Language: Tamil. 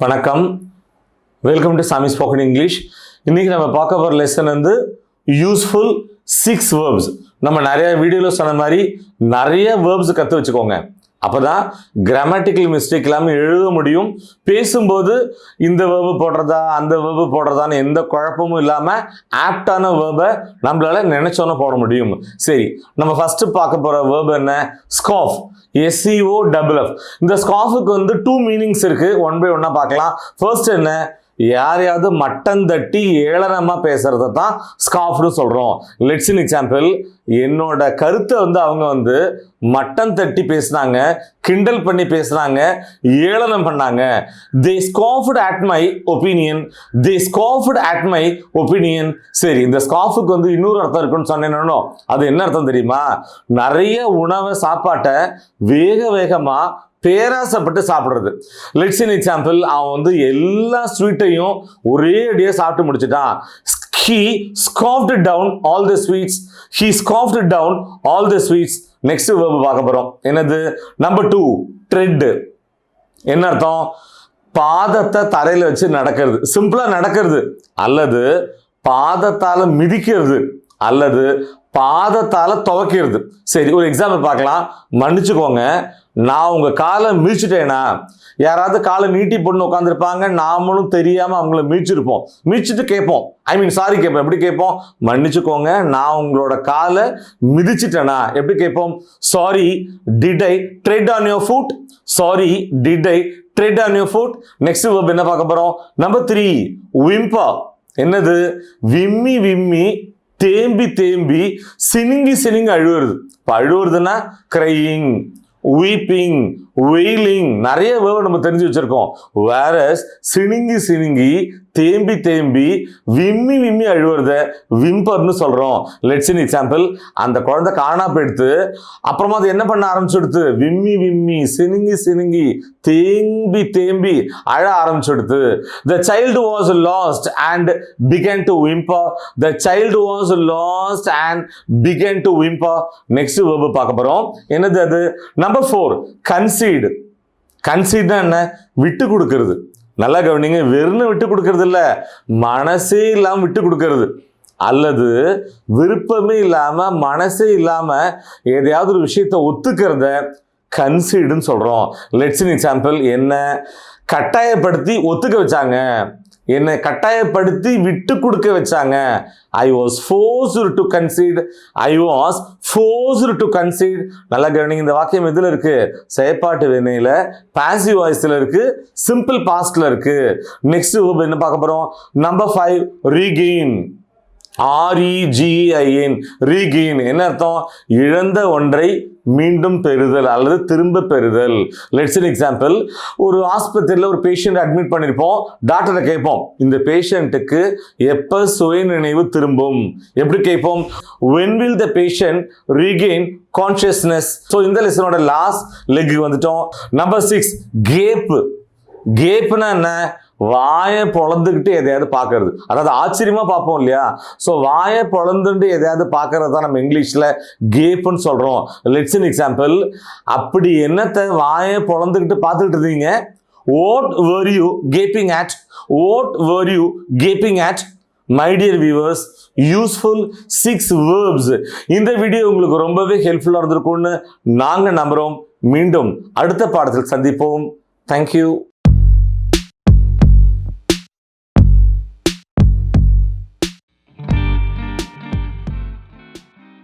வணக்கம், வெல்கம் டு சாமி ஸ்போக்கன் இங்கிலீஷ். இன்னைக்கு நம்ம பார்க்க போகிற லெசன் வந்து யூஸ்ஃபுல் 6 வேர்ப்ஸ். நம்ம நிறைய வீடியோவில் சொன்ன மாதிரி நிறைய வேர்ப்ஸ் கற்று வச்சுக்கோங்க. அப்போதான் கிராமட்டிக்கல் மிஸ்டேக் இல்லாமல் எழுத முடியும். பேசும்போது இந்த வேர்பு போடுறதா அந்த வேர்பு போடுறதான்னு எந்த குழப்பமும் இல்லாமல் ஆப்டான வேர்பை நம்மளால நினைச்சோன்னு போட முடியும். சரி, நம்ம ஃபர்ஸ்ட் பார்க்க போகிற வேர்பு என்ன? ஸ்காஃப். SCOFF. இந்த ஸ்காஃபுக்கு வந்து 2 மீனிங்ஸ் இருக்கு. ஒன் பை ஒன்னா பார்க்கலாம். ஃபர்ஸ்ட் என்ன? யாரையாவது மட்டம் தட்டி ஏளனமா பேசுறத தான் ஸ்காஃப்னு சொல்றோம். லெட்ஸ் இன் எக்ஸாம்பிள், என்னோட கருத்தை வந்து அவங்க வந்து மட்டம் தட்டி பேசினாங்க, கிண்டல் பண்ணி பேசினாங்க, ஏளனம் பண்ணாங்க. they scoffed at my opinion. they scoffed at my opinion. சரி, இந்த ஸ்காஃபுக்கு வந்து இன்னொரு அர்த்தம் இருக்குன்னு சொன்னேன்னு, அது என்ன அர்த்தம் தெரியுமா? நிறைய உணவை சாப்பாட்டை வேகமா பேராசப்பட்டு சாப்பிடுறது. லெட்ஸ் இன் எக்ஸாம்பிள், அவன் வந்து எல்லா ஸ்வீட்டையும் ஒரே அடியே சாப்பிட்டு முடிச்சுட்டான். He scoffed down all the sweets. He scoffed down all the sweets. Next verb பார்க்க போறோம். என்னது? Number 2, thread. என்ன அர்த்தம்? பாதத்தை தரையில வச்சு நடக்கிறது, சிம்பிளா நடக்கிறது, அல்லது பாதத்தால மிதிக்கிறது, அல்லது பாதத்தால துவைக்கிறது. சரி, ஒரு எக்ஸாம்பிள் பார்க்கலாம். மன்னிச்சுக்கோங்க, நான் உங்க காலை மிதிச்சுட்டேனா? யாராவது காலை நீட்டி போட்டு உட்காந்துருப்பாங்க, நாமளும் தெரியாம அவங்கள மிதிச்சிருப்போம். மிதிச்சுட்டு கேட்போம், சாரி கேட்போம். எப்படி கேட்போம்? மன்னிச்சுக்கோங்க, நான் உங்களோட காலை மிதிச்சிட்டேனா? எப்படி கேட்போம்? Sorry, did I thread on your food? Sorry, did I thread on your food? Next verb என்ன பார்க்க போறோம்? நம்பர் 3, விம்பா. என்னது? விம்மி விம்மி, தேம்பி தேம்பி, சினிங்கி அழுவுறது. இப்போ அழுவுறதுன்னா கிரையிங், வீப்பிங், வெயிலிங், நிறைய வேர்ட் நம்ம தெரிஞ்சு வச்சிருக்கோம். வேரஸ் சினிங்கி தேம்பி விம்மி அழுவுறத விம்பர்னு சொல்றோம். லெட்ஸ் இன் எக்ஸாம்பிள், அந்த குழந்தை காணா போயிடுத்து, அப்புறமா அது என்ன பண்ண ஆரம்பிச்சுடுத்து? விம்மி சினிங்கி தேம்பி அழ ஆரம்பிச்சுடுத்து. The child was lost and began to whimper. The child was lost and began to whimper. Next verb பார்க்க போறோம். என்னது அது? Number 4, conceit. கன்சீட்னா என்ன? விட்டு கொடுக்கிறது. நல்லா கவனிங்க, வெறும் விட்டு கொடுக்கறது இல்ல, மனசே இல்லாம விட்டு கொடுக்கறது, அல்லது விருப்பமே இல்லாம மனசே இல்லாம எதையாவது ஒரு விஷயத்தை ஒத்துக்கிறத கன்சீடுன்னு சொல்றோம். லெட்ஸ் இன் எக்ஸாம்பிள், என்ன கட்டாயப்படுத்தி ஒத்துக்க வச்சாங்க, என்னை கட்டாயப்படுத்தி விட்டு கொடுக்க வச்சாங்க. I was forced to concede. I was forced to concede. நல்லா கவனிங்க, இந்த வாக்கியம் எதுல இருக்கு? செயற்பாட்டு வினையில, பாசிவ் வாய்ஸ்ல இருக்கு, சிம்பிள் பாஸ்ட்ல இருக்கு. நெக்ஸ்ட் என்ன பார்க்க போறோம்? Number 5, regain. REGIN. ரீகெயின் என்ன அர்த்தம்? இழந்த ஒன்றை மீண்டும் பெறுதல் அல்லது திரும்ப பெறுதல். லெட்ஸ் இன் எக்ஸாம்பிள், ஒரு ஆஸ்பத்திரியில் ஒரு பேஷண்ட் அட்மிட் பண்ணிருப்போம். டாக்டரை கேட்போம், இந்த பேஷண்ட்டுக்கு எப்ப சுய நினைவு திரும்பும்? எப்படி கேட்போம்? when will the patient regain consciousness? So இந்த லெசனோட லாஸ்ட் லெக் வந்துட்டோம். Number 6, gape. கேப்னா என்ன? வாயை பொழந்துக்கிட்டு எதையாவது பார்க்கறது, அதாவது ஆச்சரியமா பார்ப்போம் இல்லையா? ஸோ வாயை பொழந்துட்டு எதையாவது பார்க்கறது தான் நம்ம இங்கிலீஷ்ல கேப்னு சொல்றோம். லெட்ஸ் இன் எக்ஸாம்பிள், அப்படி என்னத்தை வாயை பொழந்துக்கிட்டு பார்த்துக்கிட்டு இருந்தீங்க? What were you gaping at? What were you gaping at? My dear viewers, useful 6 verbs. இந்த வீடியோ உங்களுக்கு ரொம்பவே ஹெல்ப்ஃபுல்லா இருந்திருக்கும்னு நாங்க நம்புறோம். மீண்டும் அடுத்த பாடத்தில் சந்திப்போம். Thank you.